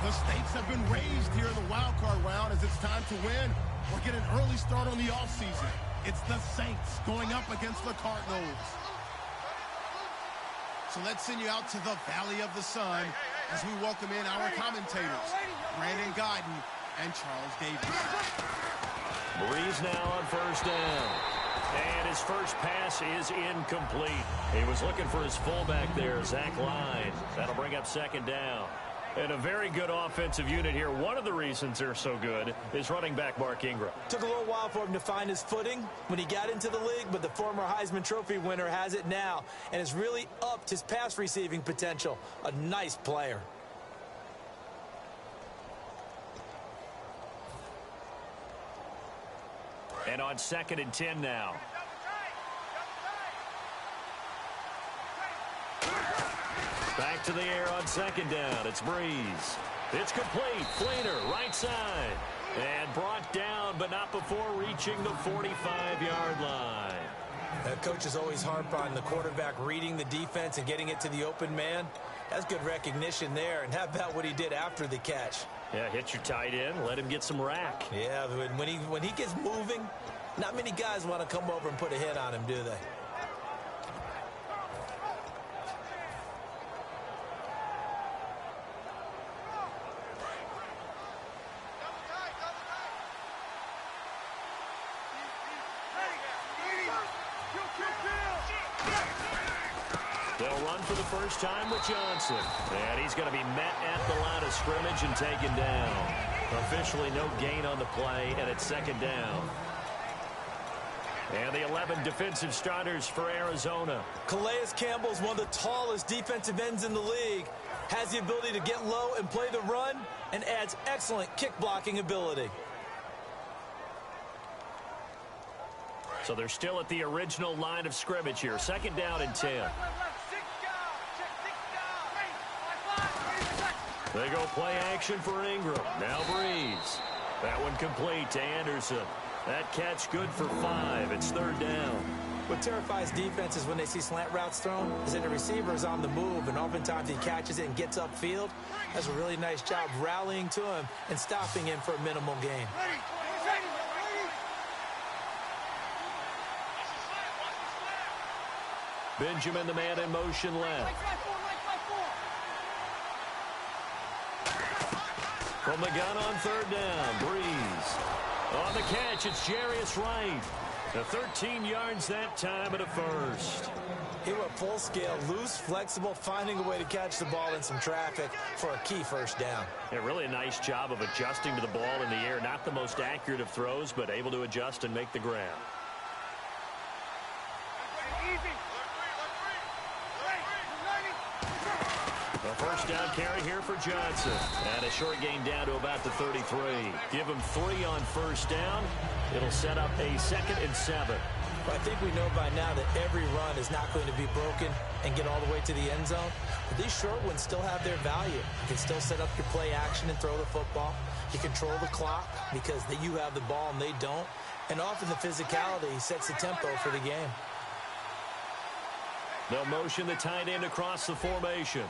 The stakes have been raised here in the wildcard round as it's time to win or get an early start on the offseason. It's the Saints going up against the Cardinals. So let's send you out to the Valley of the Sun as we welcome in our commentators, Brandon Guyton and Charles Davis. Breeze now on first down. And his first pass is incomplete. He was looking for his fullback there, Zach Line. That'll bring up second down. And a very good offensive unit here. One of the reasons they're so good is running back Mark Ingram. Took a little while for him to find his footing when he got into the league, but the former Heisman Trophy winner has it now and has really upped his pass receiving potential. A nice player. And on 2nd and 10 now. Back to the air on 2nd down. It's Breeze. It's complete. Fleener, right side. And brought down, but not before reaching the 45-yard line. That coach is always harp on the quarterback reading the defense and getting it to the open man. That's good recognition there. And how about what he did after the catch? Yeah, hit your tight end. Let him get some rack. Yeah, when he gets moving, not many guys want to come over and put a hit on him, do they? They'll run for the first time with Johnson. And he's going to be met at the line of scrimmage and taken down. Officially no gain on the play, and it's 2nd down. And the 11 defensive starters for Arizona. Calais Campbell is one of the tallest defensive ends in the league. Has the ability to get low and play the run, and adds excellent kick blocking ability. So they're still at the original line of scrimmage here. 2nd down and 10. They go play action for Ingram. Now Breeze. That one complete to Anderson. That catch good for 5. It's 3rd down. What terrifies defenses when they see slant routes thrown is that the receiver is on the move, and oftentimes he catches it and gets upfield. Does a really nice job rallying to him and stopping him for a minimal gain. Benjamin, the man in motion left. From the gun on 3rd down, Breeze. On the catch, it's Jarius Wright. The 13 yards that time and a first. He went full scale, loose, flexible, finding a way to catch the ball in some traffic for a key first down. Yeah, really a nice job of adjusting to the ball in the air. Not the most accurate of throws, but able to adjust and make the grab. A first down carry here for Johnson. And a short gain down to about the 33. Give him 3 on first down. It'll set up a 2nd and 7. Well, I think we know by now that every run is not going to be broken and get all the way to the end zone. But these short ones still have their value. You can still set up your play action and throw the football. You control the clock because you have the ball and they don't. And often the physicality sets the tempo for the game. They'll motion the tight end across the formation.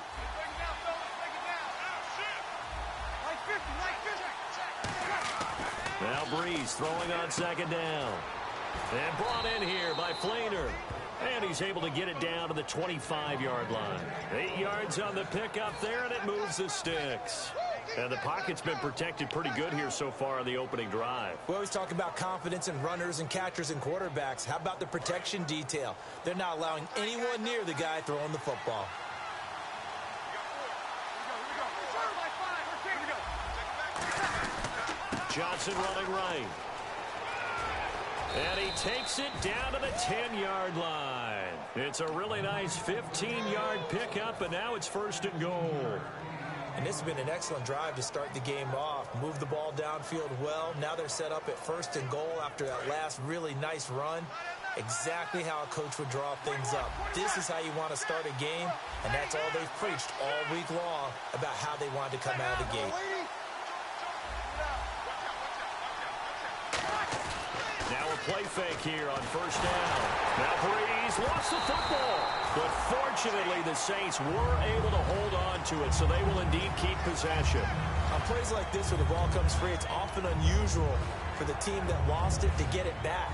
Now Breeze throwing on 2nd down. And brought in here by Fleener. And he's able to get it down to the 25-yard line. 8 yards on the pickup there, and it moves the sticks. And the pocket's been protected pretty good here so far on the opening drive. We always talk about confidence in runners and catchers and quarterbacks. How about the protection detail? They're not allowing anyone near the guy throwing the football. Johnson running right. And he takes it down to the 10-yard line. It's a really nice 15-yard pickup, and now it's 1st and goal. And this has been an excellent drive to start the game off. Move the ball downfield well. Now they're set up at 1st and goal after that last really nice run. Exactly how a coach would draw things up. This is how you want to start a game, and that's all they've preached all week long about how they wanted to come out of the gate. Now a play fake here on 1st down. Now Breeze lost the football. But fortunately, the Saints were able to hold on to it, so they will indeed keep possession. On plays like this where the ball comes free, it's often unusual for the team that lost it to get it back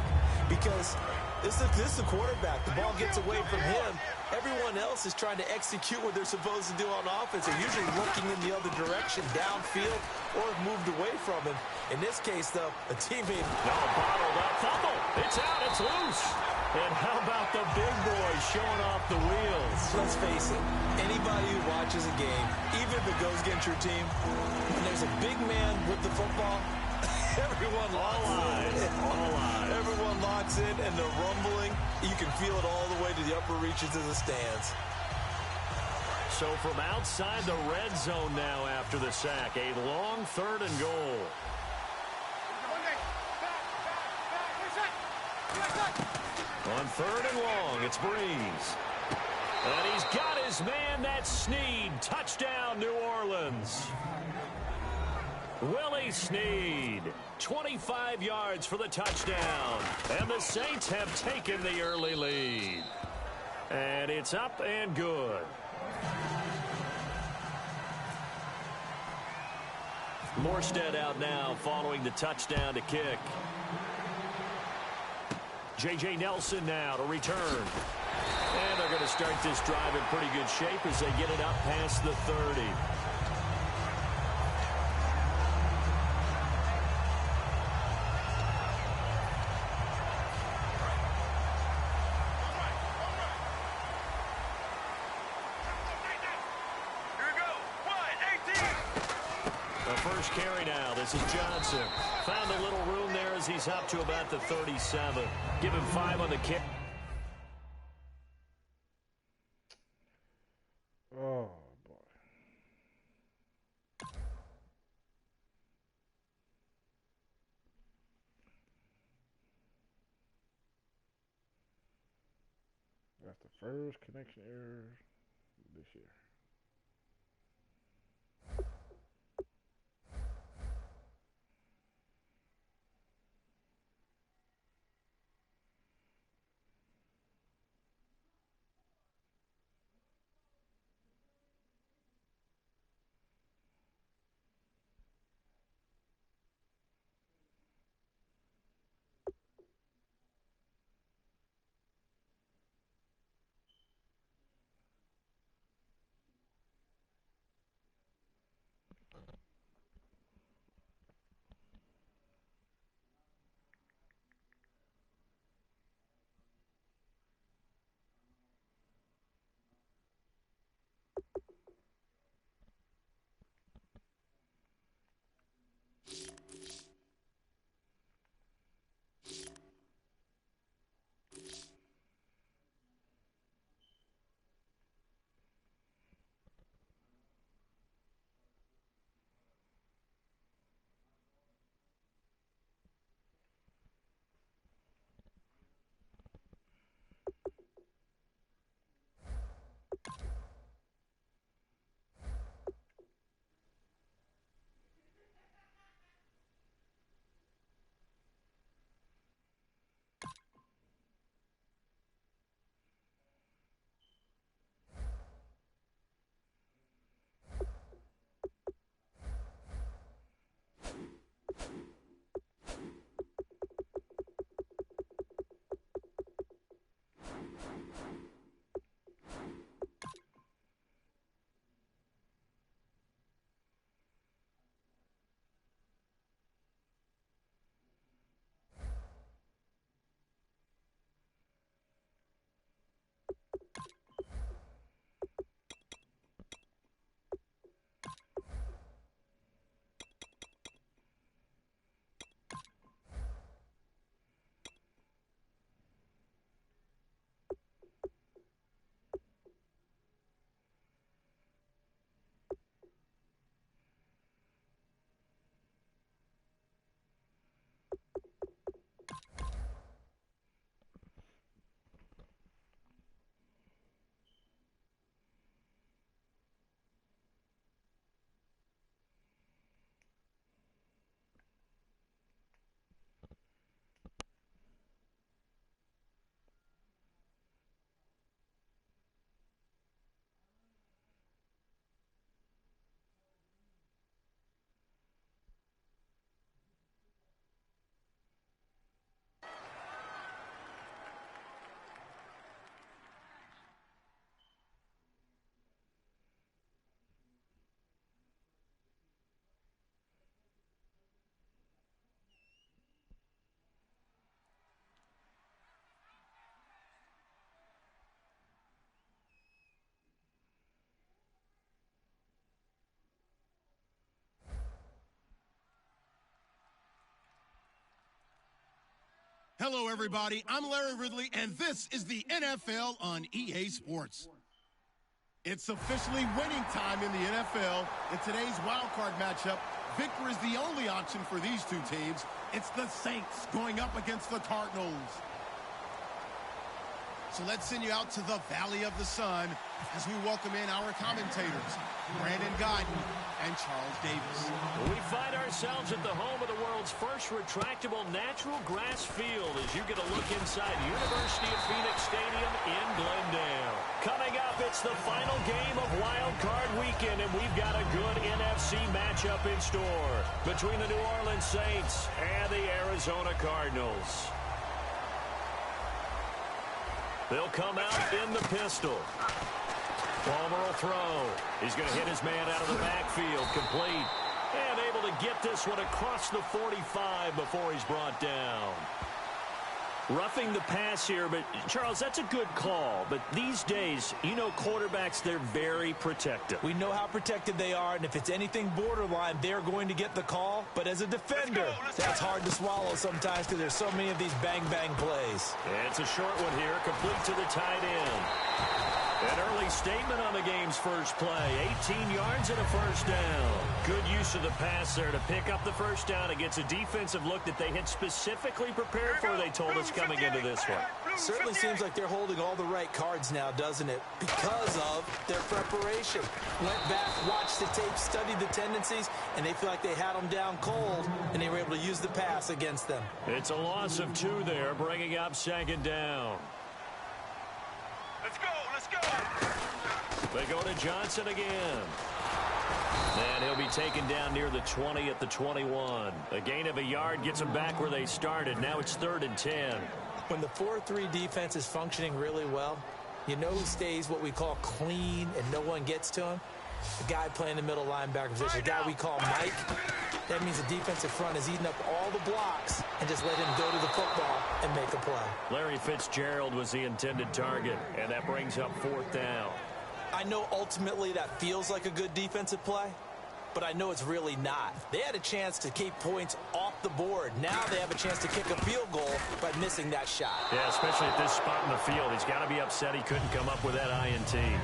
because this is the quarterback. The ball gets away from him. Everyone else is trying to execute what they're supposed to do on offense. They're usually looking in the other direction, downfield, or have moved away from him. In this case, though, a teammate... Bottled up. Fumble. It's out. It's loose. And how about the big boys showing off the wheels? Let's face it, anybody who watches a game, even if it goes against your team, when there's a big man with the football, everyone locks in. All eyes. Everyone locks in, and the rumbling, you can feel it all the way to the upper reaches of the stands. So from outside the red zone now after the sack, a long 3rd and goal. On 3rd and long, it's Breeze. And he's got his man, that's Snead. Touchdown, New Orleans. Willie Snead, 25 yards for the touchdown. And the Saints have taken the early lead. And it's up and good. Morstead out now following the touchdown to kick. J.J. Nelson now to return. And they're going to start this drive in pretty good shape as they get it up past the 30. First carry now. This is Johnson. Found a little room there as he's up to about the 37. Give him 5 on the kick. Oh, boy. That's the first connection error this year. Hello, everybody. I'm Larry Ridley, and this is the NFL on EA Sports. It's officially winning time in the NFL. In today's Wildcard matchup, victory is the only option for these two teams. It's the Saints going up against the Cardinals. So let's send you out to the Valley of the Sun as we welcome in our commentators, Brandon Guyton and Charles Davis. We find ourselves at the home of the world's first retractable natural grass field as you get a look inside University of Phoenix Stadium in Glendale. Coming up, it's the final game of Wildcard Weekend, and we've got a good NFC matchup in store between the New Orleans Saints and the Arizona Cardinals. They'll come out in the pistol. Palmer will throw. He's going to hit his man out of the backfield. Complete. And able to get this one across the 45 before he's brought down. Roughing the pass here, but Charles, that's a good call. But these days, you know, quarterbacks, they're very protective. We know how protected they are, and if it's anything borderline, they're going to get the call. But as a defender, that's hard to swallow sometimes because there's so many of these bang-bang plays. And it's a short one here, complete to the tight end. An early statement on the game's first play. 18 yards and a first down. Good use of the pass there to pick up the first down against a defensive look that they had specifically prepared for, they told us, coming into this one. Certainly seems like they're holding all the right cards now, doesn't it? Because of their preparation. Went back, watched the tape, studied the tendencies, and they feel like they had them down cold, and they were able to use the pass against them. It's a loss of 2 there, bringing up second down. Let's go, let's go. They go to Johnson again. And he'll be taken down near the 20 at the 21. A gain of a yard gets them back where they started. Now it's 3rd and 10. When the 4-3 defense is functioning really well, you know who stays what we call clean and no one gets to him? The guy playing the middle linebacker position, the guy we call Mike. That means the defensive front is eating up all the blocks and just let him go to the football and make a play. Larry Fitzgerald was the intended target, and that brings up 4th down. I know ultimately that feels like a good defensive play, but I know it's really not. They had a chance to keep points off the board. Now they have a chance to kick a field goal by missing that shot. Yeah, especially at this spot in the field. He's got to be upset he couldn't come up with that INT.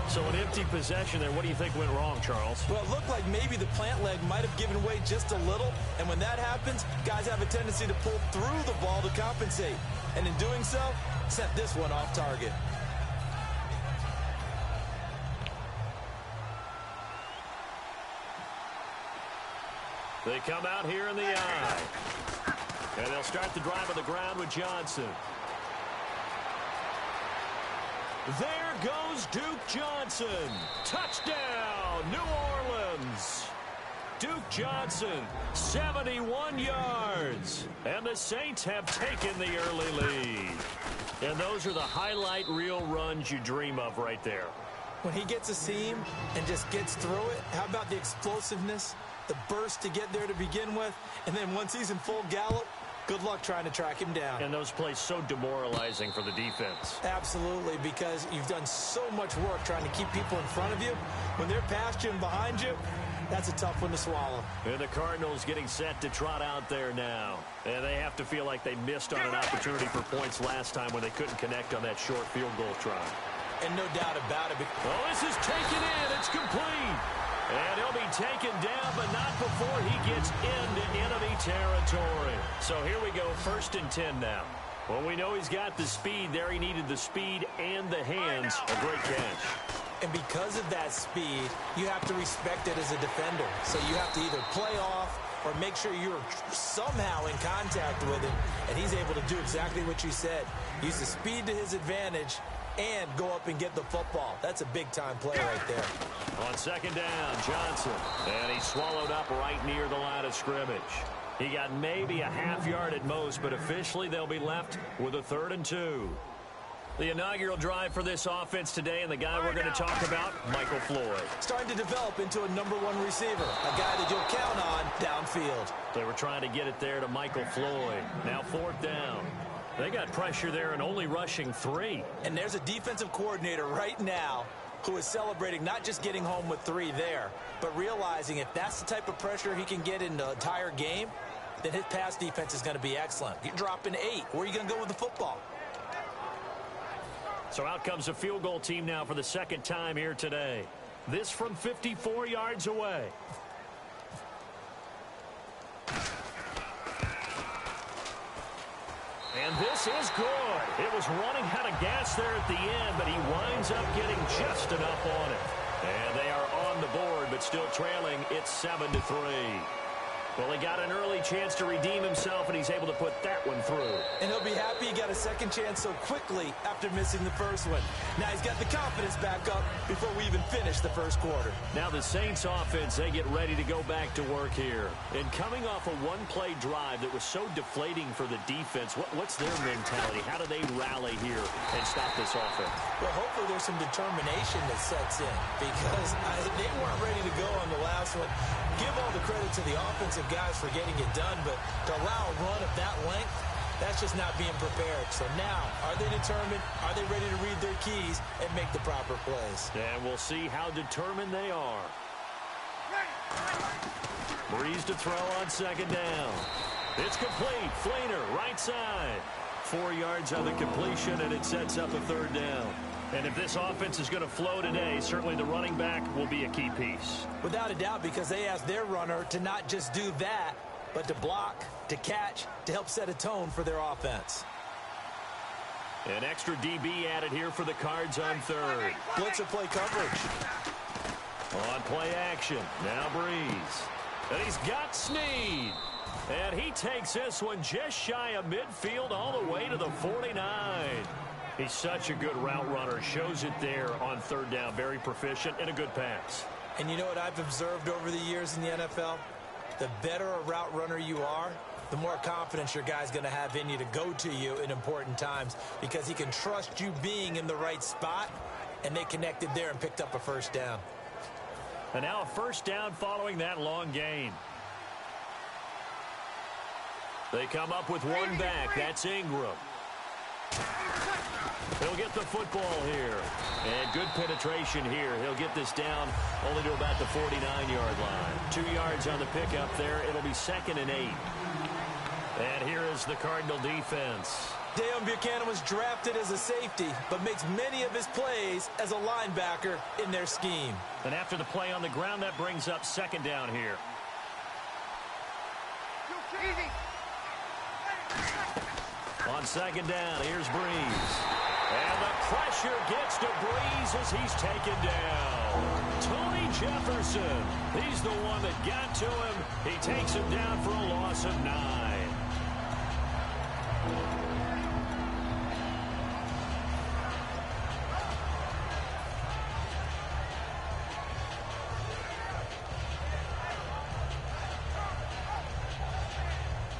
So an empty possession there. What do you think went wrong, Charles? Well, it looked like maybe the plant leg might have given way just a little. And when that happens, guys have a tendency to pull through the ball to compensate. And in doing so, sent this one off target. They come out here in the eye. And they'll start the drive on the ground with Johnson. There goes Duke Johnson. Touchdown, New Orleans. Duke Johnson, 71 yards. And the Saints have taken the early lead. And those are the highlight reel runs you dream of right there. When he gets a seam and just gets through it, how about the explosiveness, the burst to get there to begin with, and then once he's in full gallop, good luck trying to track him down. And those plays so demoralizing for the defense. Absolutely, because you've done so much work trying to keep people in front of you. When they're past you and behind you, that's a tough one to swallow. And the Cardinals getting set to trot out there now. And they have to feel like they missed on an opportunity for points last time when they couldn't connect on that short field goal try. And no doubt about it. Oh, this is taken in. It's complete. And he'll be taken down, but not before he gets into enemy territory. So here we go, 1st and 10 now. Well, we know he's got the speed there. He needed the speed and the hands. A great catch. And because of that speed, you have to respect it as a defender. So you have to either play off or make sure you're somehow in contact with him. And he's able to do exactly what you said. Use the speed to his advantage and go up and get the football. That's a big-time play right there. On 2nd down, Johnson. And he's swallowed up right near the line of scrimmage. He got maybe a half yard at most, but officially they'll be left with a 3rd and 2. The inaugural drive for this offense today, and the guy we're going to talk about, Michael Floyd. Starting to develop into a #1 receiver, a guy that you'll count on downfield. They were trying to get it there to Michael Floyd. Now 4th down. They got pressure there and only rushing 3. And there's a defensive coordinator right now who is celebrating not just getting home with 3 there, but realizing if that's the type of pressure he can get in the entire game, then his pass defense is going to be excellent. You're dropping 8. Where are you going to go with the football? So out comes a field goal team now for the second time here today. This from 54 yards away. And this is good. It was running out of gas there at the end, but he winds up getting just enough on it. And they are on the board, but still trailing. It's 7-3. Well, he got an early chance to redeem himself, and he's able to put that one through. And he'll be happy he got a second chance so quickly after missing the first one. Now he's got the confidence back up before we even finish the first quarter. Now the Saints offense, they get ready to go back to work here. And coming off a one-play drive that was so deflating for the defense, what's their mentality? How do they rally here and stop this offense? Well, hopefully there's some determination that sets in because they weren't ready to go on the last one. Give all the credit to the offensive guys for getting it done, but to allow a run of that length, that's just not being prepared. So now, are they determined? Are they ready to read their keys and make the proper plays? And we'll see how determined they are. Breeze to throw on second down. It's complete. Flainer, right side. 4 yards on the completion, and it sets up a third down. And if this offense is going to flow today, certainly the running back will be a key piece. Without a doubt, because they asked their runner to not just do that, but to block, to catch, to help set a tone for their offense. An extra DB added here for the Cards on third. Blitzer play coverage. On play action. Now Breeze. And he's got Snead. And he takes this one just shy of midfield all the way to the 49. He's such a good route runner. Shows it there on third down. Very proficient and a good pass. And you know what I've observed over the years in the NFL? The better a route runner you are, the more confidence your guy's going to have in you to go to you in important times because he can trust you being in the right spot, and they connected there and picked up a first down. And now a first down following that long gain. They come up with one back. That's Ingram. He'll get the football here. And good penetration here. He'll get this down only to about the 49-yard line. 2 yards on the pickup there. It'll be 2nd and 8. And here is the Cardinal defense. Deion Buchanan was drafted as a safety, but makes many of his plays as a linebacker in their scheme. And after the play on the ground, that brings up second down here. Easy. On second down, here's Breeze. And the pressure gets to Breeze as he's taken down. Tony Jefferson, he's the one that got to him. He takes him down for a loss of 9.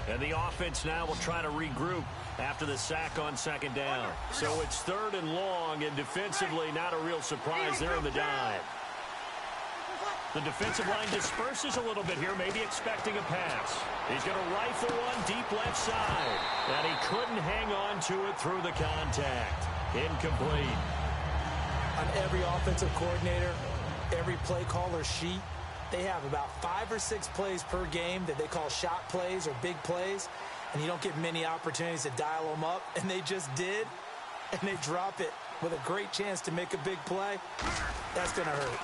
And the offense now will try to regroup after the sack on second down. So it's third and long, and defensively not a real surprise there in the dive. The defensive line disperses a little bit here, maybe expecting a pass. He's going to rifle one deep left side. And he couldn't hang on to it through the contact. Incomplete. On every offensive coordinator, every play caller sheet, they have about 5 or 6 plays per game that they call shot plays or big plays, and you don't get many opportunities to dial them up, and they just did, and they drop it with a great chance to make a big play. That's going to hurt.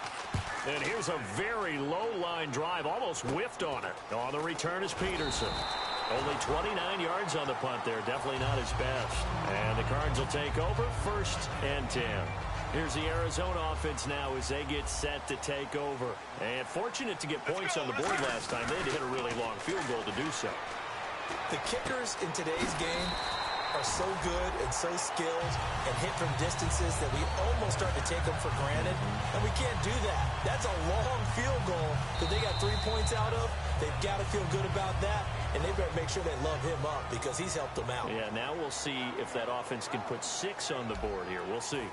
And here's a very low-line drive, almost whiffed on it. On the return is Peterson. Only 29 yards on the punt there, definitely not his best. And the Cards will take over, 1st and 10. Here's the Arizona offense now as they get set to take over. And fortunate to get points on the board last time. They had to hit a really long field goal to do so. The kickers in today's game are so good and so skilled and hit from distances that we almost start to take them for granted. And we can't do that. That's a long field goal that they got 3 points out of. They've got to feel good about that. And they better make sure they love him up because he's helped them out. Yeah, now we'll see if that offense can put 6 on the board here. We'll see.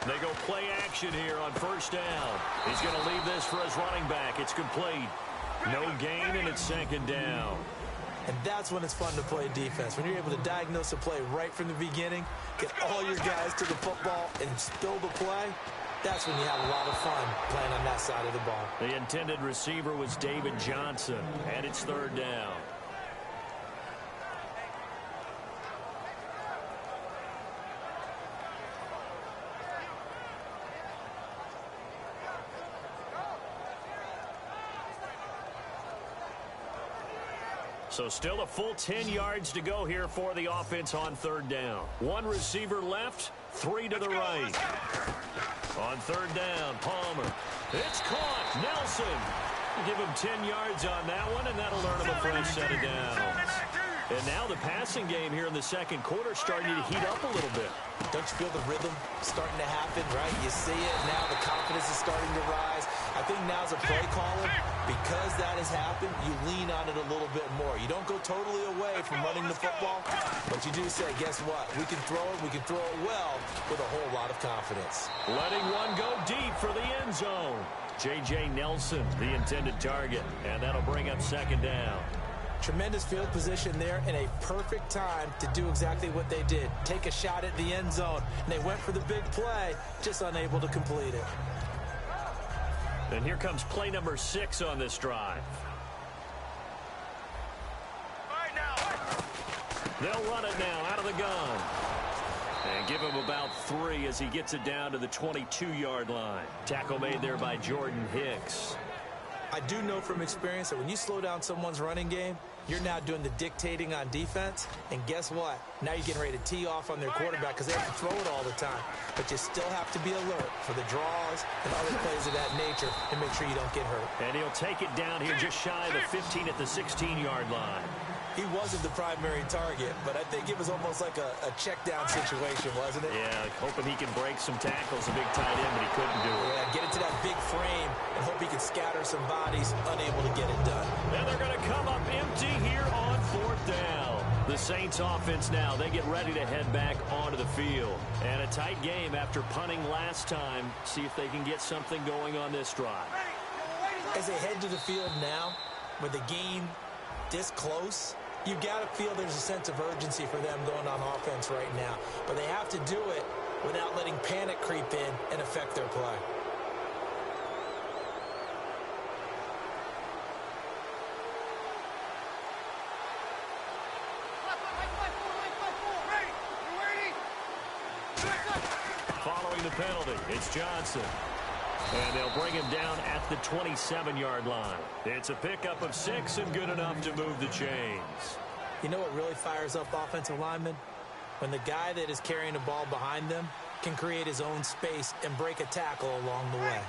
They go play action here on first down. He's going to leave this for his running back. It's complete. No gain, and it's 2nd down. And that's when it's fun to play defense. When you're able to diagnose a play right from the beginning, get all your guys to the football, and spill the play, that's when you have a lot of fun playing on that side of the ball. The intended receiver was David Johnson, and it's third down. So still a full 10 yards to go here for the offense on third down. One receiver left, three to the right. On third down, Palmer. It's caught. Nelson. Give him 10 yards on that one, and that'll earn him a fresh set of downs. And now the passing game here in the second quarter starting to heat up a little bit. Don't you feel the rhythm starting to happen, right? You see it now. The confidence is starting to rise. I think now as a play caller, because that has happened, you lean on it a little bit more. You don't go totally away from running the football, but you do say, guess what? We can throw it. We can throw it well with a whole lot of confidence. Letting one go deep for the end zone. J.J. Nelson, the intended target, and that'll bring up second down. Tremendous field position there and a perfect time to do exactly what they did. Take a shot at the end zone. And they went for the big play, just unable to complete it. And here comes play number 6 on this drive. They'll run it now out of the gun. And give him about 3 as he gets it down to the 22-yard line. Tackle made there by Jordan Hicks. I do know from experience that when you slow down someone's running game, you're now doing the dictating on defense. And guess what? Now you're getting ready to tee off on their quarterback because they have to throw it all the time. But you still have to be alert for the draws and other plays of that nature and make sure you don't get hurt. And he'll take it down here just shy of the 15 at the 16-yard line. He wasn't the primary target, but I think it was almost like a check down situation, wasn't it? Yeah, hoping he can break some tackles, a big tight end, but he couldn't do it. Yeah, get into that big frame and hope he can scatter some bodies, unable to get it done. And they're going to come up empty here on fourth down. The Saints offense now, they get ready to head back onto the field. And a tight game after punting last time. See if they can get something going on this drive. As they head to the field now, with the game this close, you've got to feel there's a sense of urgency for them going on offense right now. But they have to do it without letting panic creep in and affect their play. Following the penalty, it's Johnson. And they'll bring him down at the 27-yard line. It's a pickup of 6 and good enough to move the chains. You know what really fires up offensive linemen? When the guy that is carrying the ball behind them can create his own space and break a tackle along the way.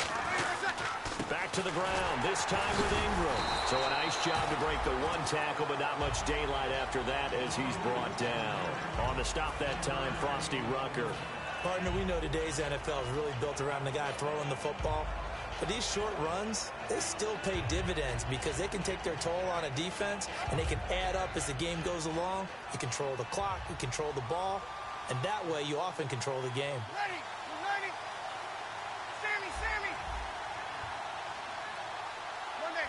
Back to the ground, this time with Ingram. So a nice job to break the one tackle, but not much daylight after that as he's brought down. On to stop that time, Frosty Rucker. Partner, we know today's NFL is really built around the guy throwing the football. But these short runs, they still pay dividends because they can take their toll on a defense and they can add up as the game goes along. You control the clock, you control the ball, and that way you often control the game. Ready. We're ready. Sammy. Monday.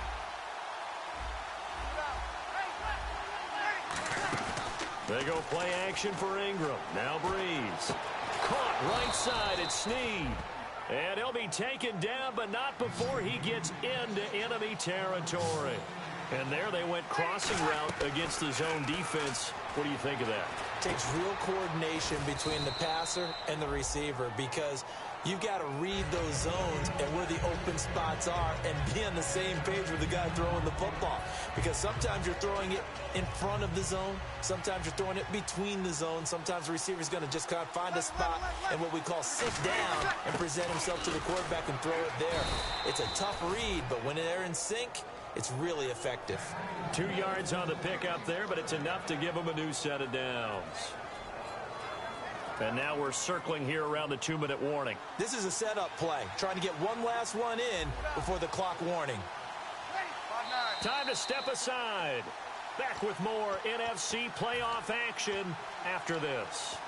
They go play action for Ingram. Now Breeze. Caught right side, it's Snead. And he'll be taken down, but not before he gets into enemy territory. And there they went crossing route against the zone defense. What do you think of that? Takes real coordination between the passer and the receiver because you've got to read those zones and where the open spots are and be on the same page with the guy throwing the football. Because sometimes you're throwing it in front of the zone. Sometimes you're throwing it between the zones. Sometimes the receiver's going to just kind of find a spot and what we call sit down and present himself to the quarterback and throw it there. It's a tough read, but when they're in sync, it's really effective. 2 yards on the pickup there, but it's enough to give them a new set of downs. And now we're circling here around the 2-minute warning. This is a setup play, trying to get one last one in before the clock warning. Time to step aside. Back with more NFC playoff action after this.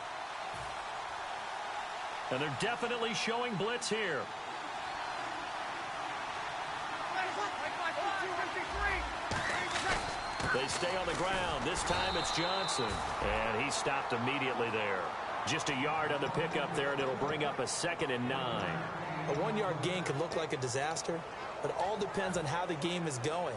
And they're definitely showing blitz here. They stay on the ground. This time it's Johnson. And he stopped immediately there. Just a yard on the pickup there, and it'll bring up a 2nd and 9. A 1-yard gain could look like a disaster, but it all depends on how the game is going.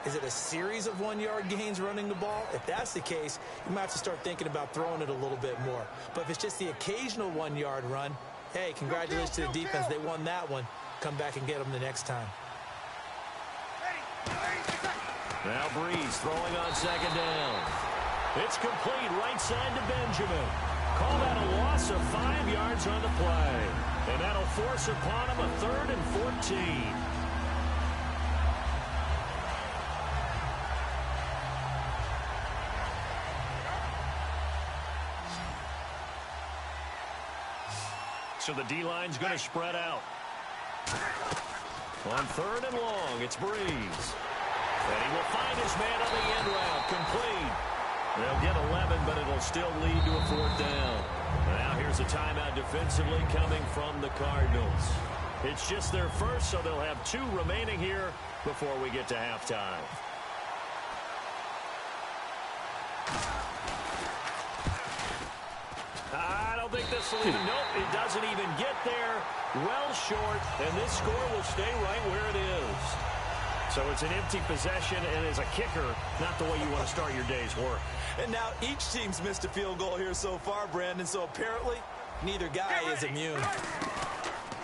Is it a series of 1-yard gains running the ball? If that's the case, you might have to start thinking about throwing it a little bit more. But if it's just the occasional 1-yard run, hey, congratulations to the defense. They won that one. Come back and get them the next time. Now Breeze throwing on 2nd down. It's complete right side to Benjamin. Call that a loss of 5 yards on the play. And that'll force upon him a 3rd and 14. So the D-line's going to spread out. On 3rd and long, it's Breeze. And he will find his man on the end route. Complete. They'll get 11, but it'll still lead to a 4th down. Now here's a timeout defensively coming from the Cardinals. It's just their first, so they'll have 2 remaining here before we get to halftime. I don't think this will even, nope, it doesn't even get there. Well short, and this score will stay right where it is. So it's an empty possession, and as a kicker, not the way you want to start your day's work. And now each team's missed a field goal here so far, Brandon, so apparently neither guy is immune.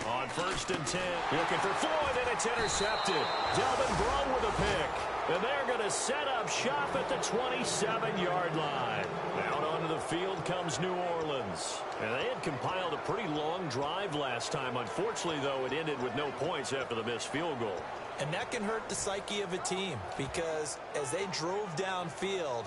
On 1st and 10, looking for Floyd, and it's intercepted. Delvin Breaux with a pick. And they're going to set up shop at the 27-yard line. Out onto the field comes New Orleans. And they had compiled a pretty long drive last time. Unfortunately, though, it ended with no points after the missed field goal. And that can hurt the psyche of a team because as they drove downfield,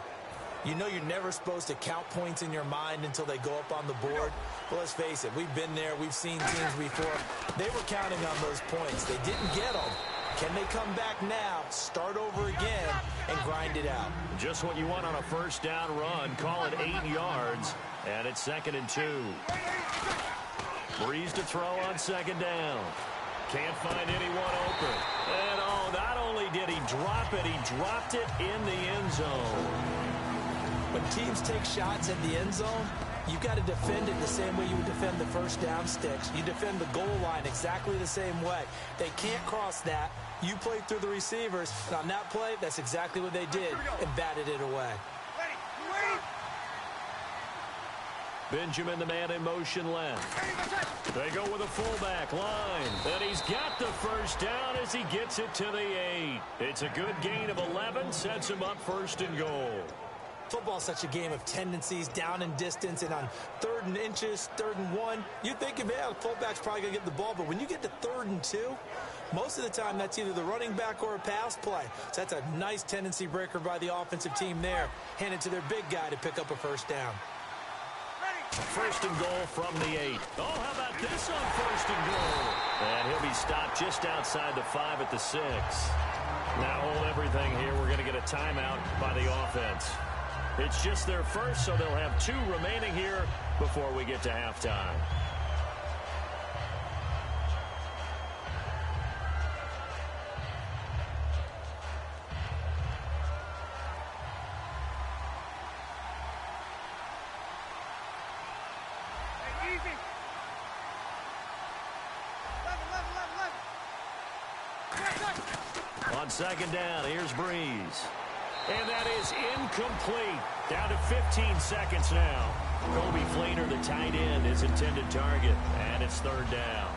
you know you're never supposed to count points in your mind until they go up on the board. But let's face it, we've been there. We've seen teams before. They were counting on those points. They didn't get them. Can they come back now, start over again, and grind it out? Just what you want on a 1st down run. Call it 8 yards, and it's 2nd and 2. Breeze to throw on 2nd down. Can't find anyone open. And, oh, not only did he drop it, he dropped it in the end zone. When teams take shots at the end zone, you've got to defend it the same way you would defend the 1st down sticks. You defend the goal line exactly the same way. They can't cross that. You play through the receivers. And on that play, that's exactly what they did and batted it away. Benjamin, the man in motion left. They go with a fullback line. And he's got the 1st down as he gets it to the 8. It's a good gain of 11, sets him up 1st and goal. Football's such a game of tendencies, down and distance, and on 3rd and inches, 3rd and 1, you're thinking, man, the fullback's probably going to get the ball. But when you get to 3rd and 2, most of the time that's either the running back or a pass play. So that's a nice tendency breaker by the offensive team there. Hand it to their big guy to pick up a 1st down. 1st and goal from the 8. Oh, how about this on 1st and goal? And he'll be stopped just outside the 5 at the 6. Now hold everything here. We're going to get a timeout by the offense. It's just their first, so they'll have 2 remaining here before we get to halftime. On 2nd down, here's Breeze. And that is incomplete. Down to 15 seconds now. Kobe Flainer, the tight end, his intended target. And it's 3rd down.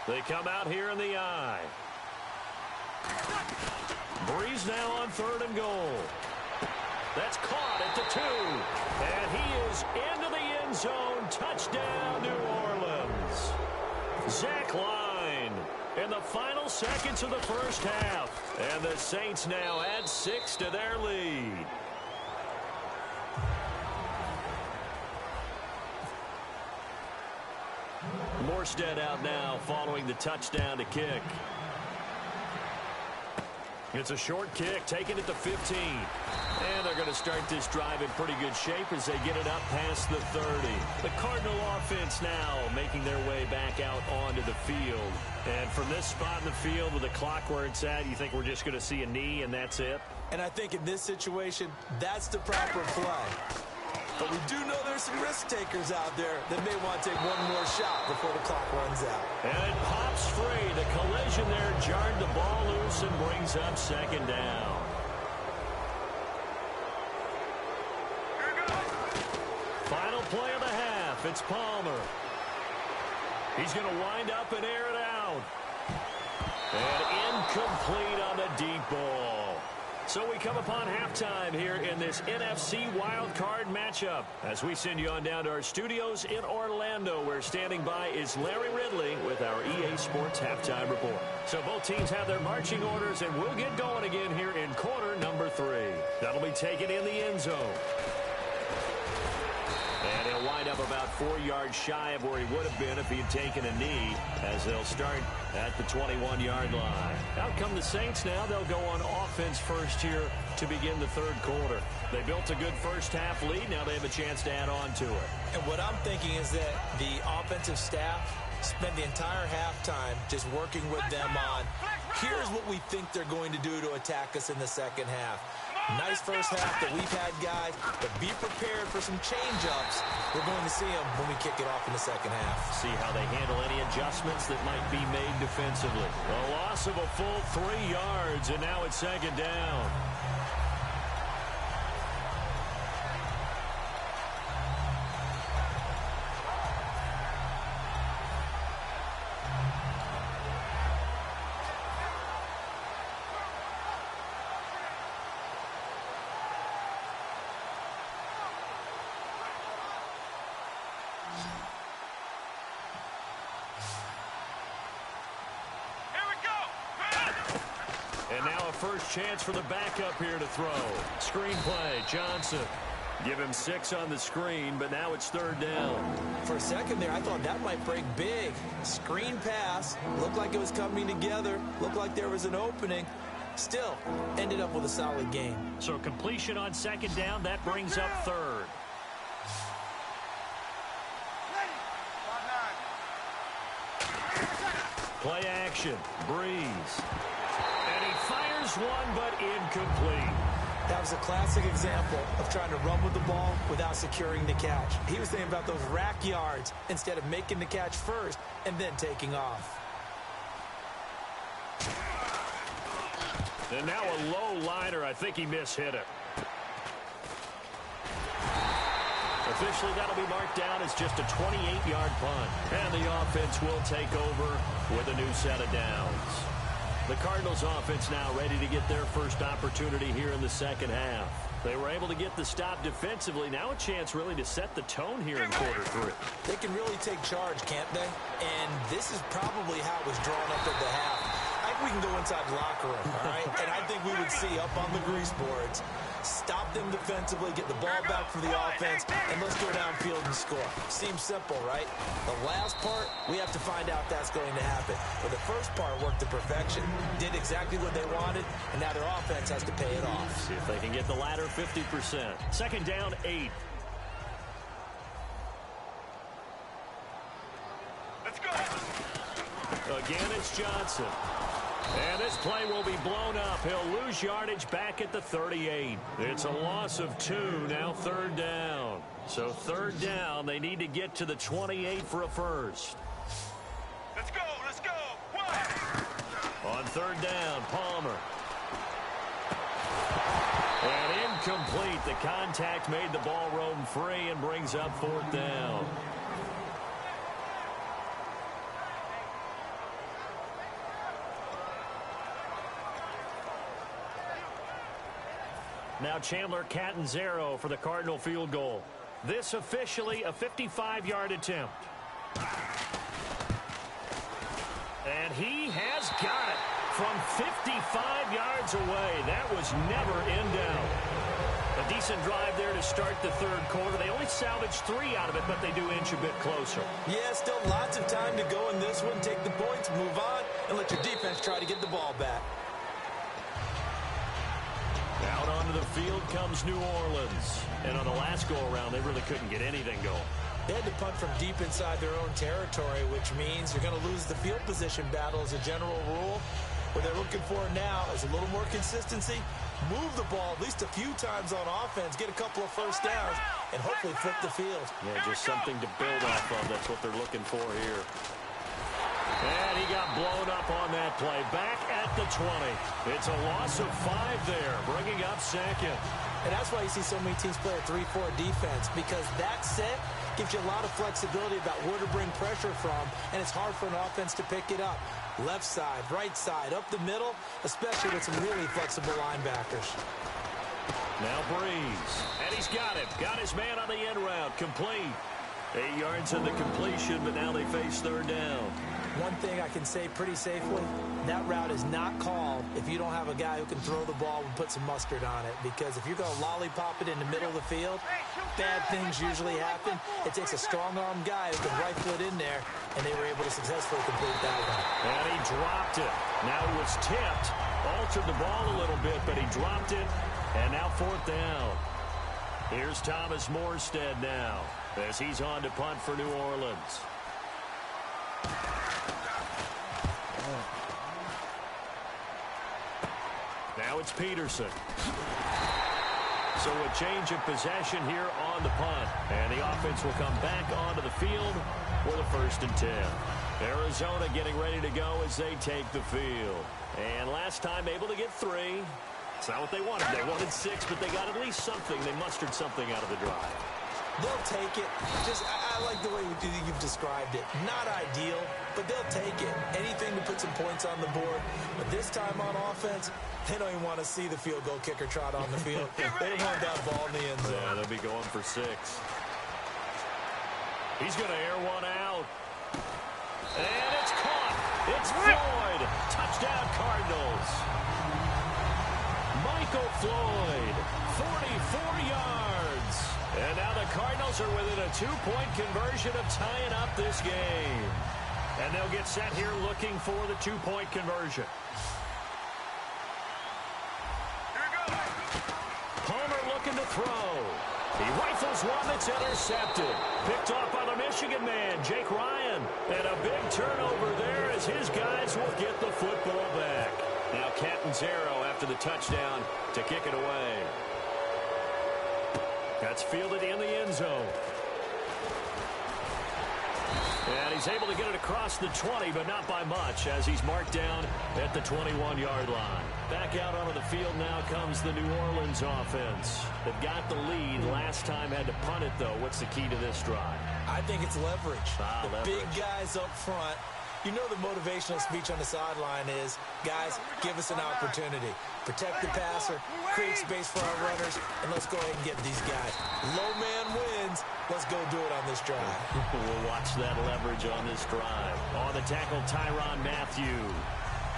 They come out here in the eye. Breeze now on 3rd and goal. That's caught at the 2. And he is into the end zone. Touchdown, New Orleans. Zach Line in the final seconds of the 1st half. And the Saints now add 6 to their lead. Morstead out now following the touchdown to kick. It's a short kick, taking it to 15. And they're going to start this drive in pretty good shape as they get it up past the 30. The Cardinal offense now making their way back out onto the field. And from this spot in the field with the clock where it's at, you think we're just going to see a knee and that's it? And I think in this situation, that's the proper play. But we do know there's some risk takers out there that may want to take one more shot before the clock runs out. And it pops free. The collision there jarred the ball loose and brings up second down. Final play of the half. It's Palmer. He's going to wind up and air it out. And incomplete on the deep ball. So we come upon halftime here in this NFC Wildcard matchup. As we send you on down to our studios in Orlando, where standing by is Larry Ridley with our EA Sports Halftime Report. So both teams have their marching orders, and we'll get going again here in quarter number 3. That'll be taken in the end zone. And he'll wind up about 4 yards shy of where he would have been if he had taken a knee, as they'll start at the 21-yard line. Out come the Saints now. They'll go on offense first here to begin the third quarter. They built a good first half lead. Now they have a chance to add on to it. And what I'm thinking is that the offensive staff spent the entire halftime just working with them on, here's what we think they're going to do to attack us in the second half. Nice first half that we've had, guys, but be prepared for some change-ups. We're going to see them when we kick it off in the second half. See how they handle any adjustments that might be made defensively. A loss of a full 3 yards, and now it's second down. And now a first chance for the backup here to throw. Screen play, Johnson. Give him 6 on the screen, but now it's third down. For a second there, I thought that might break big. Screen pass. Looked like it was coming together. Looked like there was an opening. Still, ended up with a solid game. So completion on second down, that brings up third. Play action, Breeze. And he fires one, but incomplete. That was a classic example of trying to run with the ball without securing the catch. He was thinking about those rack yards instead of making the catch first and then taking off. And now a low liner. I think he mishit it. Officially, that'll be marked down as just a 28-yard punt. And the offense will take over with a new set of downs. The Cardinals offense now ready to get their first opportunity here in the second half. They were able to get the stop defensively. Now a chance really to set the tone here in quarter 3. They can really take charge, can't they? And this is probably how it was drawn up at the half. I think we can go inside the locker room, all right? And I think we would see up on the grease boards, stop them defensively, get the ball back for the offense, and let's go downfield and score. Seems simple, right? The last part, we have to find out that's going to happen. But the first part worked to perfection, did exactly what they wanted, and now their offense has to pay it off. See if they can get the latter 50%. Second down, 8. Let's go. Again, it's Johnson. And this play will be blown up. He'll lose yardage back at the 38. It's a loss of 2, now third down. So third down, they need to get to the 28 for a first. Let's go. Let's go. One. On third down, Palmer. And incomplete. The contact made the ball roam free and brings up fourth down. Now Chandler Catanzaro for the Cardinal field goal. This officially a 55-yard attempt. And he has got it from 55 yards away. That was never in doubt. A decent drive there to start the third quarter. They only salvaged 3 out of it, but they do inch a bit closer. Yeah, still lots of time to go in this one. Take the points, move on, and let your defense try to get the ball back. Out onto the field comes New Orleans. And on the last go-around, they really couldn't get anything going. They had to punt from deep inside their own territory, which means you're going to lose the field position battle as a general rule. What they're looking for now is a little more consistency, move the ball at least a few times on offense, get a couple of first downs, and hopefully flip the field. Yeah, just something to build off of. That's what they're looking for here. And he got blown up on that play. Back at the 20. It's a loss of 5 there, bringing up second. And that's why you see so many teams play a 3-4 defense, because that set gives you a lot of flexibility about where to bring pressure from, and it's hard for an offense to pick it up. Left side, right side, up the middle, especially with some really flexible linebackers. Now Breeze, and he's got him. Got his man on the end route, complete. 8 yards in the completion, but now they face third down. One thing I can say pretty safely, that route is not called if you don't have a guy who can throw the ball and put some mustard on it. Because if you're going to lollipop it in the middle of the field, bad things usually happen. It takes a strong-arm guy who can rifle it in there, and they were able to successfully complete that one. And he dropped it. Now he was tipped, altered the ball a little bit, but he dropped it, and now fourth down. Here's Thomas Morstead now, as he's on to punt for New Orleans. Now it's Peterson. So a change of possession here on the punt. And the offense will come back onto the field for the 1st and 10. Arizona getting ready to go as they take the field. And last time able to get 3. It's not what they wanted. They wanted 6, but they got at least something. They mustered something out of the drive. They'll take it. I like the way you've described it. Not ideal, but they'll take it. Anything to put some points on the board. But this time on offense, they don't even want to see the field goal kicker trot on the field. They don't want that ball in the end zone. Yeah, they'll be going for 6. He's going to air one out. And it's caught. It's Floyd. Touchdown, Cardinals. Michael Floyd, 44 yards. And now the Cardinals are within a 2-point conversion of tying up this game. And they'll get set here looking for the 2-point conversion. Palmer looking to throw. He rifles one that's intercepted. Picked off by the Michigan man, Jake Ryan. And a big turnover there as his guys will get the football back. Now Catanzaro after the touchdown to kick it away. That's fielded in the end zone. And he's able to get it across the 20, but not by much, as he's marked down at the 21-yard line. Back out onto the field now comes the New Orleans offense. They've got the lead. Last time had to punt it, though. What's the key to this drive? I think it's leverage. Leverage. Big guys up front. You know the motivational speech on the sideline is, guys, give us an opportunity. Protect the passer, create space for our runners, and let's go ahead and get these guys. Low man wins. Let's go do it on this drive. We'll watch that leverage on this drive. On the tackle, Tyrann Mathieu.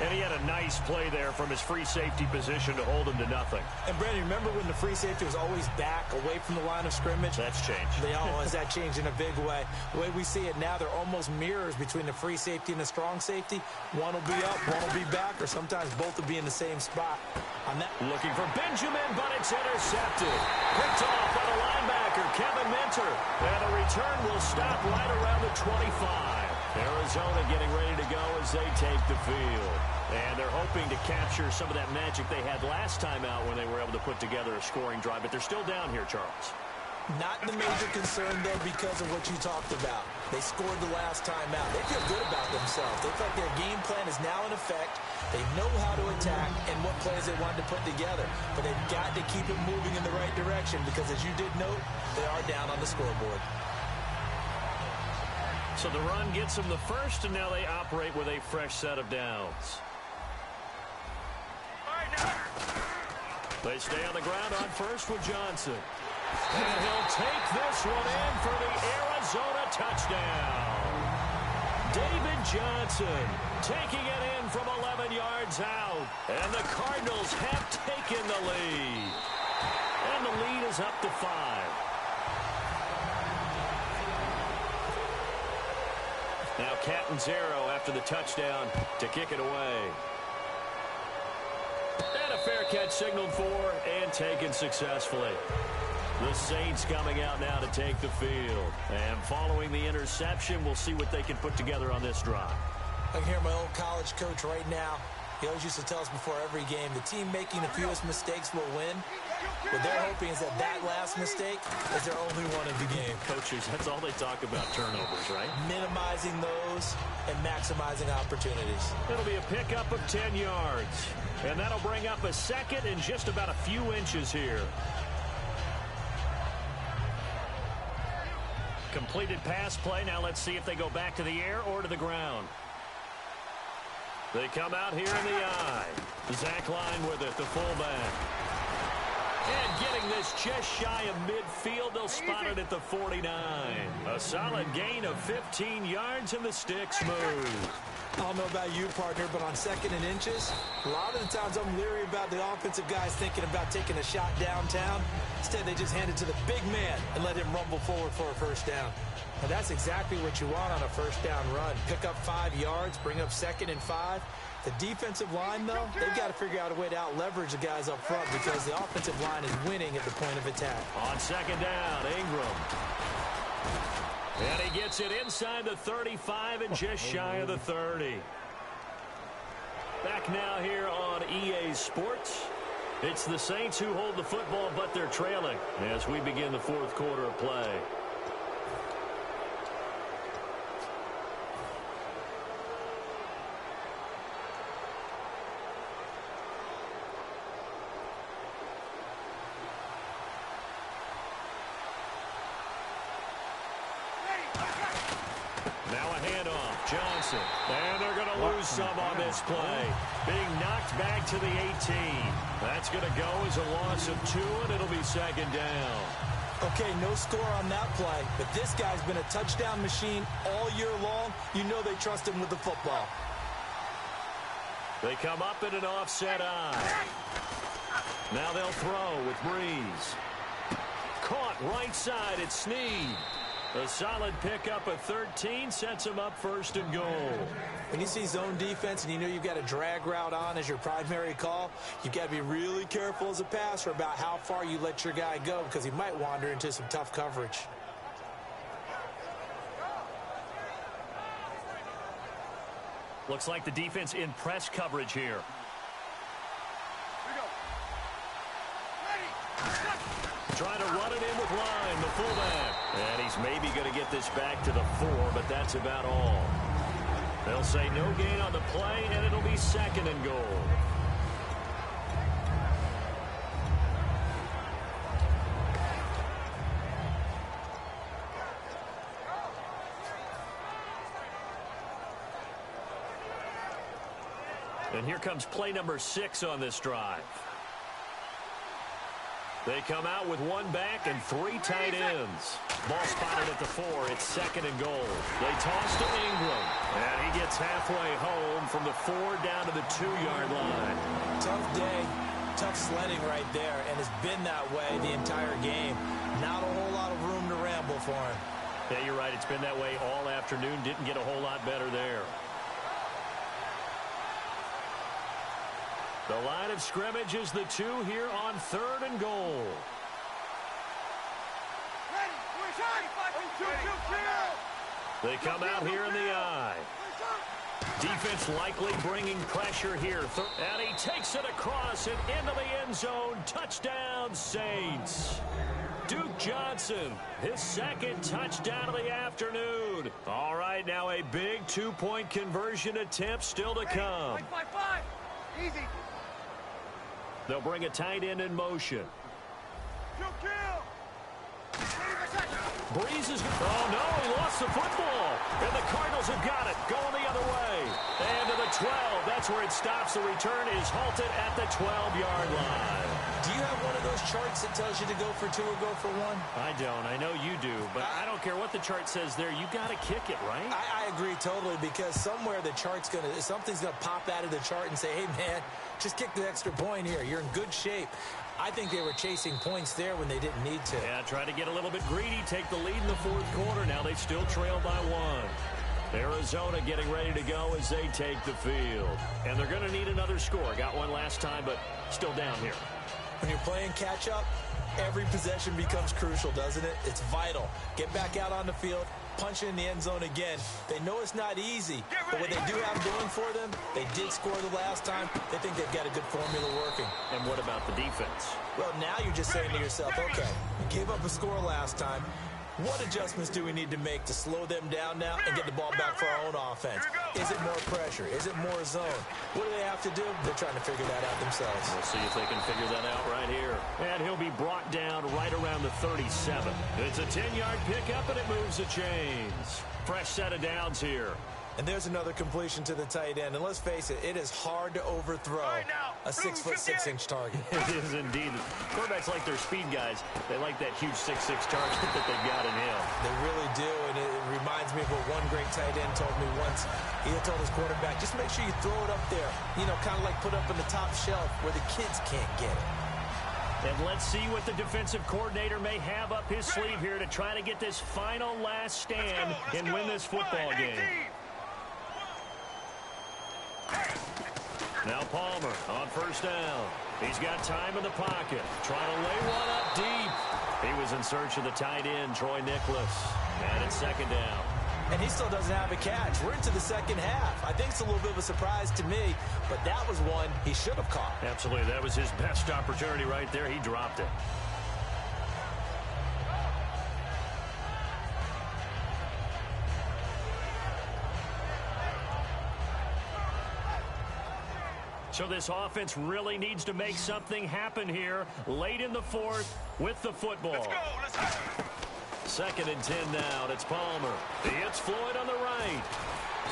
And he had a nice play there from his free safety position to hold him to nothing. And, Brandon, remember when the free safety was always back, away from the line of scrimmage? That's changed. Has that changed in a big way? The way we see it now, they're almost mirrors between the free safety and the strong safety. One will be up, one will be back, or sometimes both will be in the same spot. Looking for Benjamin, but it's intercepted. Picked off by the linebacker, Kevin Minter. And the return will stop right around the 25. Arizona getting ready to go as they take the field. And they're hoping to capture some of that magic they had last time out when they were able to put together a scoring drive. But they're still down here, Charles. Not the major concern, though, because of what you talked about. They scored the last time out. They feel good about themselves. They feel like their game plan is now in effect. They know how to attack and what plays they wanted to put together. But they've got to keep it moving in the right direction because, as you did note, they are down on the scoreboard. So the run gets them the first, and now they operate with a fresh set of downs. They stay on the ground on first with Johnson. And he'll take this one in for the Arizona touchdown. David Johnson taking it in from 11 yards out. And the Cardinals have taken the lead. And the lead is up to 5. Now Catanzaro after the touchdown to kick it away. And a fair catch signaled for and taken successfully. The Saints coming out now to take the field. And following the interception, we'll see what they can put together on this drive. I can hear my old college coach right now. He always used to tell us before every game, the team making the fewest mistakes will win. What they're hoping is that that last mistake is their only one of the game. Coaches, that's all they talk about, turnovers, right? Minimizing those and maximizing opportunities. It'll be a pickup of 10 yards. And that'll bring up a second in just about a few inches here. Completed pass play. Now let's see if they go back to the air or to the ground. They come out here in the eye. Zach Line with it, the fullback. And getting this just shy of midfield, they'll spot it at the 49. A solid gain of 15 yards, and the sticks move. I don't know about you, partner, but on second and inches, a lot of the times I'm leery about the offensive guys thinking about taking a shot downtown. Instead, they just hand it to the big man and let him rumble forward for a first down. Now, that's exactly what you want on a first down run. Pick up 5 yards, bring up 2nd and 5. The defensive line, though, they've got to figure out a way to out-leverage the guys up front because the offensive line is winning at the point of attack. On second down, Ingram. And he gets it inside the 35 and just shy of the 30. Back now here on EA Sports. It's the Saints who hold the football, but they're trailing as we begin the 4th quarter of play. Johnson, and they're going to lose some on this play. Being knocked back to the 18. That's going to go as a loss of 2, and it'll be 2nd down. Okay, no score on that play, but this guy's been a touchdown machine all year long. You know they trust him with the football. They come up in an offset eye. Now they'll throw with Breeze. Caught right side, it's Snead. A solid pickup of 13 sets him up 1st and goal. When you see zone defense and you know you've got a drag route on as your primary call, you've got to be really careful as a passer about how far you let your guy go because he might wander into some tough coverage. Looks like the defense in press coverage here. Trying to run it in with Line, the fullback. And he's maybe going to get this back to the 4, but that's about all. They'll say no gain on the play, and it'll be 2nd and goal. And here comes play number 6 on this drive. They come out with 1 back and 3 tight ends. Ball spotted at the 4. It's 2nd and goal. They toss to Ingram. And he gets halfway home from the 4 down to the 2-yard line. Tough day. Tough sledding right there. And it's been that way the entire game. Not a whole lot of room to ramble for him. Yeah, you're right. It's been that way all afternoon. Didn't get a whole lot better there. The line of scrimmage is the 2 here on 3rd and goal. They come out here in the eye. Defense likely bringing pressure here. And he takes it across and into the end zone. Touchdown, Saints. Duke Johnson, his 2nd touchdown of the afternoon. All right, now a big 2-point conversion attempt still to come. Easy. They'll bring a tight end in motion. Breeze is... Oh, no, he lost the football. And the Cardinals have got it. Going the other way. And to the the 12. That's where it stops. The return is halted at the 12-yard line. Do you have one of those charts that tells you to go for 2 or go for 1? I don't. I know you do, but I don't care what the chart says there. You got to kick it, right? I agree totally, because somewhere the chart's something's gonna pop out of the chart and say, hey man, just kick the extra point here. You're in good shape. I think they were chasing points there when they didn't need to. Yeah, try to get a little bit greedy, take the lead in the fourth quarter. Now they still trail by 1. Arizona getting ready to go as they take the field. And they're going to need another score. Got one last time, but still down here. When you're playing catch-up, every possession becomes crucial, doesn't it? It's vital. Get back out on the field, punch it in the end zone again. They know it's not easy, but what they do have going for them, they did score the last time. They think they've got a good formula working. And what about the defense? Well, now you're just saying to yourself, okay, we gave up a score last time. What adjustments do we need to make to slow them down now and get the ball back for our own offense? Is it more pressure? Is it more zone? What do they have to do? They're trying to figure that out themselves. We'll see if they can figure that out right here. And he'll be brought down right around the 37. It's a 10-yard pickup, and it moves the chains. Fresh set of downs here. And there's another completion to the tight end. And let's face it, it is hard to overthrow a 6'6" target. It is indeed. Quarterbacks like their speed guys. They like that huge 6'6" target that they've got in him. They really do, and it reminds me of what one great tight end told me once. He told his quarterback, just make sure you throw it up there. You know, kind of like put up on the top shelf where the kids can't get it. And let's see what the defensive coordinator may have up his sleeve here to try to get this final last stand and win this football game. Now Palmer on first down. He's got time in the pocket. Trying to lay one up deep. He was in search of the tight end, Troy Nicholas. And it's second down. And he still doesn't have a catch. We're into the second half. I think it's a little bit of a surprise to me, but that was one he should have caught. Absolutely. That was his best opportunity right there. He dropped it. So this offense really needs to make something happen here late in the fourth with the football. Let's go. Second and 10 now. It's Palmer. He hits Floyd on the right.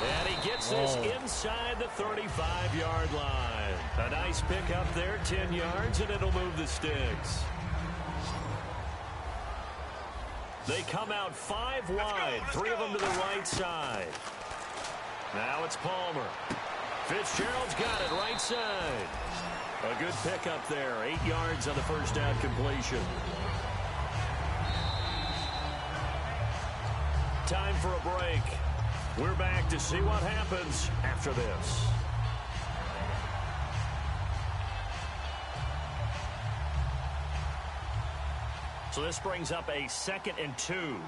And he gets this inside the 35-yard line. A nice pick up there, 10 yards, and it'll move the sticks. They come out 5 wide, 3 of them to the right side. Now it's Palmer. Fitzgerald's got it right side. A good pickup there. 8 yards on the first down completion. Time for a break. We're back to see what happens after this. So this brings up a 2nd and 2.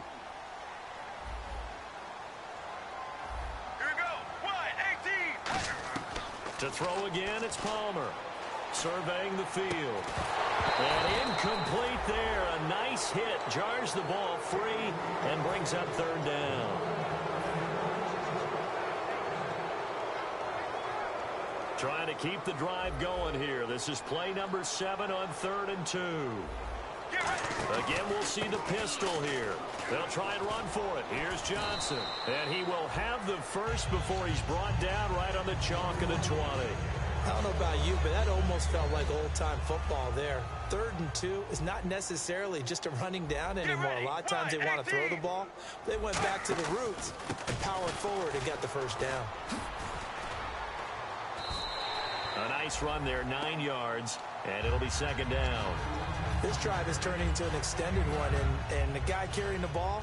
To throw again, it's Palmer. Surveying the field. And incomplete there. A nice hit. Jars the ball free and brings up third down. Trying to keep the drive going here. This is play number 7 on 3rd and 2. Again, we'll see the pistol here. They'll try and run for it. Here's Johnson. And he will have the first before he's brought down right on the chalk of the 20. I don't know about you, but that almost felt like old-time football there. 3rd and 2 is not necessarily just a running down anymore. A lot of times they want to throw the ball. They went back to the roots and powered forward and got the first down. A nice run there, 9 yards, and it'll be second down. This drive is turning into an extended one, and the guy carrying the ball,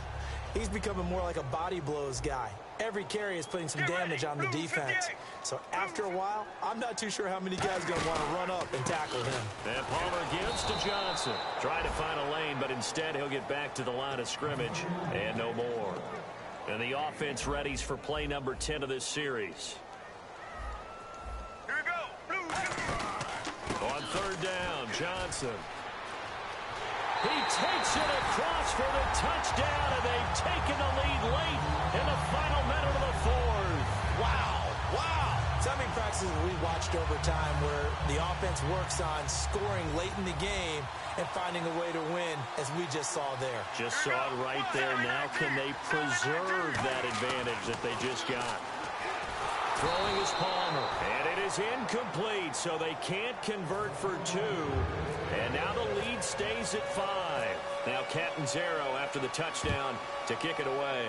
he's becoming more like a body blows guy. Every carry is putting some damage on the defense. So after a while, I'm not too sure how many guys are going to want to run up and tackle him. And Palmer gives to Johnson. Trying to find a lane, but instead he'll get back to the line of scrimmage and no more. And the offense readies for play number 10 of this series. Here we go. On third down, Johnson. He takes it across for the touchdown, and they've taken the lead late in the final minute of the fourth. Wow. So many practices we watched over time where the offense works on scoring late in the game and finding a way to win, as we just saw there. Just saw it right there. Now can they preserve that advantage that they just got? Throwing is Palmer. And it is incomplete, so they can't convert for 2. And now the lead stays at 5. Now Catanzaro after the touchdown to kick it away.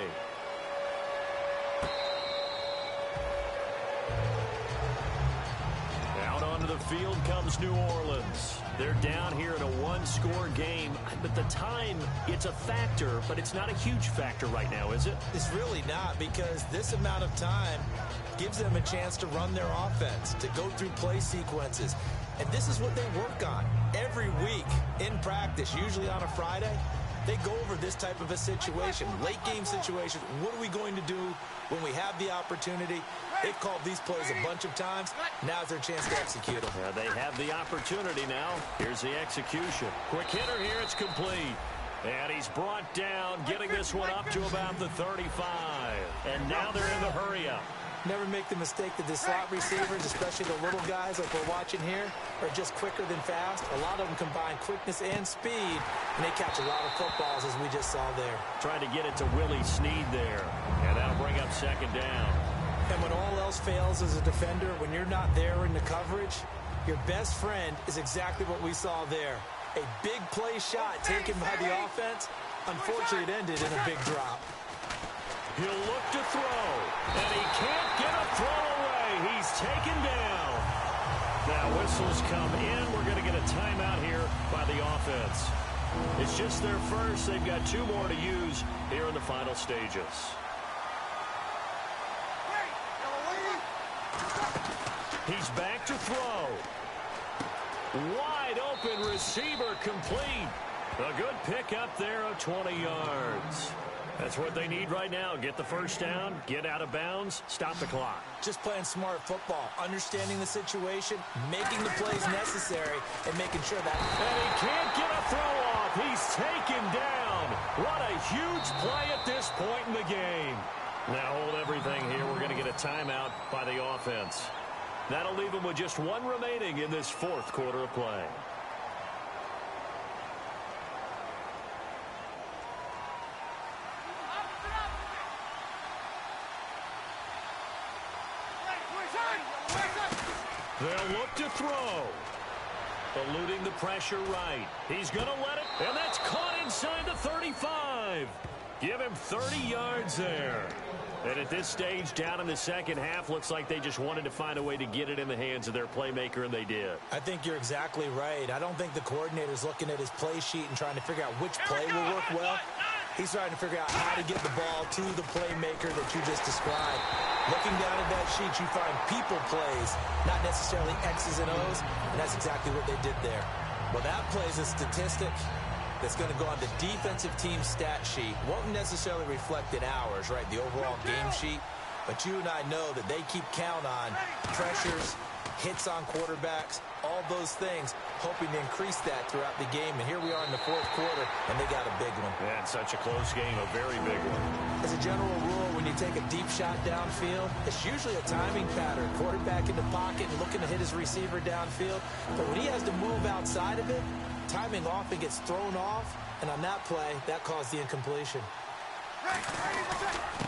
Out onto the field comes New Orleans. They're down here in a one-score game, but the time, it's a factor, but it's not a huge factor right now, is it? It's really not, because this amount of time gives them a chance to run their offense, to go through play sequences. And this is what they work on every week in practice, usually on a Friday. They go over this type of a situation, late game situation. What are we going to do when we have the opportunity? They've called these plays a bunch of times. Now's their chance to execute them. Yeah, they have the opportunity now. Here's the execution. Quick hitter here. It's complete. And he's brought down, getting this one up to about the 35. And now they're in the hurry-up. Never make the mistake that the slot receivers, especially the little guys like we're watching here, are just quicker than fast. A lot of them combine quickness and speed, and they catch a lot of footballs, as we just saw there. Trying to get it to Willie Snead there. And that'll bring up second down. And when all else fails as a defender, when you're not there in the coverage, your best friend is exactly what we saw there. A big play shot taken by the offense. Unfortunately, it ended in a big drop. He'll look to throw, and he can't get a throw away. He's taken down. Now whistles come in. We're going to get a timeout here by the offense. It's just their first. They've got 2 more to use here in the final stages. He's back to throw. Wide open receiver complete. A good pickup there of 20 yards. That's what they need right now. Get the first down, get out of bounds, stop the clock. Just playing smart football, understanding the situation, making the plays necessary, and making sure that... And he can't get a throw off. He's taken down. What a huge play at this point in the game. Now hold everything here. We're going to get a timeout by the offense. That'll leave them with just 1 remaining in this 4th quarter of play. They'll look to throw. Eluding the pressure right. He's going to let it, and that's caught inside the 35. Give him 30 yards there. And at this stage, down in the second half, looks like they just wanted to find a way to get it in the hands of their playmaker, and they did. I think you're exactly right. I don't think the coordinator's looking at his play sheet and trying to figure out which play will work well. He's trying to figure out how to get the ball to the playmaker that you just described. Looking down at that sheet, you find people plays, not necessarily X's and O's, and that's exactly what they did there. Well, that plays a statistic that's going to go on the defensive team stat sheet. Won't necessarily reflect in ours, right, the overall game sheet, but you and I know that they keep count on pressures, hits on quarterbacks, all those things, hoping to increase that throughout the game. And here we are in the 4th quarter, and they got a big one. Yeah, it's such a close game, a very big one. As a general rule, when you take a deep shot downfield, it's usually a timing pattern. Quarterback in the pocket and looking to hit his receiver downfield. But when he has to move outside of it, timing often gets thrown off, and on that play, that caused the incompletion.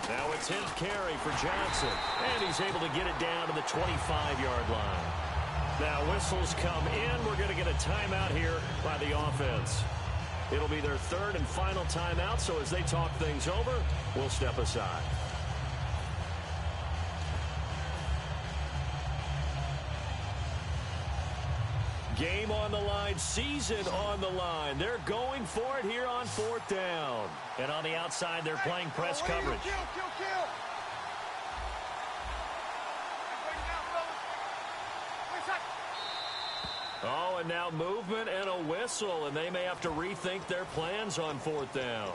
Now it's his carry for Johnson, and he's able to get it down to the 25-yard line. Now whistles come in. We're going to get a timeout here by the offense. It'll be their 3rd and final timeout, so as they talk things over, we'll step aside. Game on the line, season on the line. They're going for it here on 4th down. And on the outside, they're playing press coverage. Kill. Oh, and now movement and a whistle, and they may have to rethink their plans on 4th down.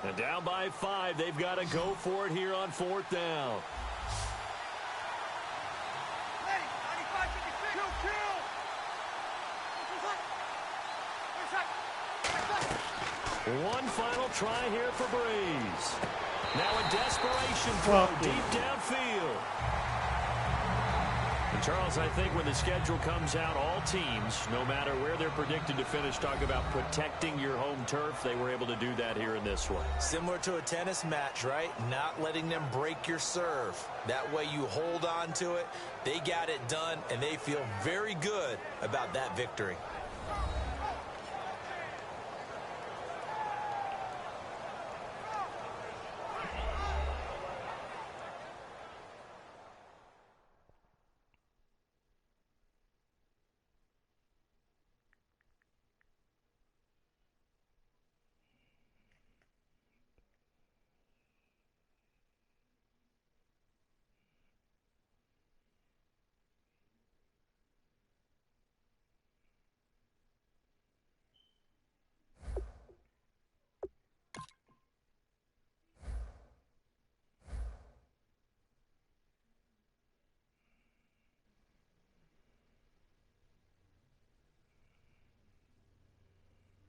And down by 5, they've got to go for it here on 4th down. One final try here for Breeze. desperation throw deep downfield. And Charles, I think when the schedule comes out, all teams, no matter where they're predicted to finish, talk about protecting your home turf. They were able to do that here in this one. Similar to a tennis match, right? Not letting them break your serve. That way you hold on to it. They got it done, and they feel very good about that victory.